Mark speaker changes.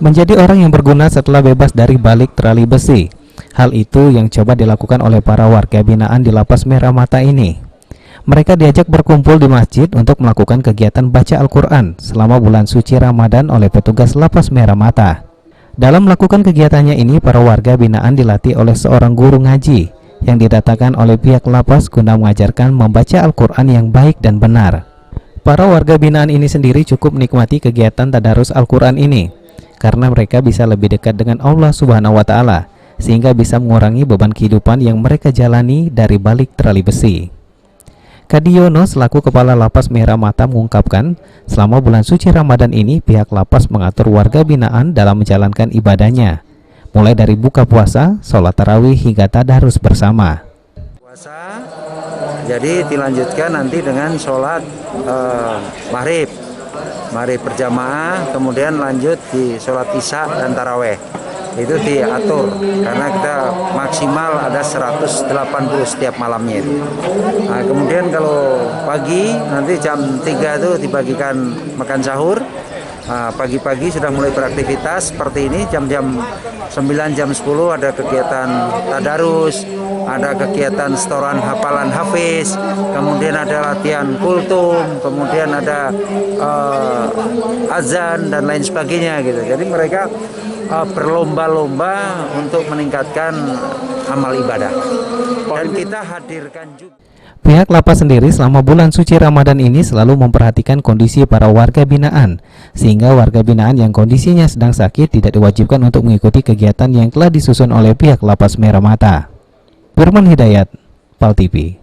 Speaker 1: menjadi orang yang berguna setelah bebas dari balik terali besi. Hal itu yang coba dilakukan oleh para warga binaan di Lapas Merah Mata ini. Mereka diajak berkumpul di masjid untuk melakukan kegiatan baca Al-Quran selama bulan suci Ramadan oleh petugas Lapas Merah Mata. Dalam melakukan kegiatannya ini, para warga binaan dilatih oleh seorang guru ngaji yang didatangkan oleh pihak lapas guna mengajarkan membaca Al-Quran yang baik dan benar. Para warga binaan ini sendiri cukup menikmati kegiatan tadarus Al-Quran ini karena mereka bisa lebih dekat dengan Allah Subhanahu wa Ta'ala, sehingga bisa mengurangi beban kehidupan yang mereka jalani dari balik terali besi. Kadiono selaku Kepala Lapas Merah Mata mengungkapkan, selama bulan suci Ramadan ini pihak lapas mengatur warga binaan dalam menjalankan ibadahnya, mulai dari buka puasa, sholat tarawih hingga tadarus bersama.
Speaker 2: Puasa, jadi dilanjutkan nanti dengan sholat maghrib berjamaah, kemudian lanjut di sholat isya dan taraweh. Itu diatur karena kita maksimal ada 180 setiap malamnya. Nah, kemudian kalau pagi nanti jam 3 itu dibagikan makan sahur. Pagi-pagi sudah mulai beraktivitas seperti ini, jam-jam 9, jam 10 ada kegiatan tadarus, ada kegiatan setoran hafalan hafiz, kemudian ada latihan kultum, kemudian ada azan dan lain sebagainya gitu. Jadi mereka berlomba-lomba untuk meningkatkan amal ibadah, dan kita hadirkan juga.
Speaker 1: Pihak lapas sendiri selama bulan suci Ramadan ini selalu memperhatikan kondisi para warga binaan, sehingga warga binaan yang kondisinya sedang sakit tidak diwajibkan untuk mengikuti kegiatan yang telah disusun oleh pihak Lapas Merah Mata. Firman Hidayat, PAL TV.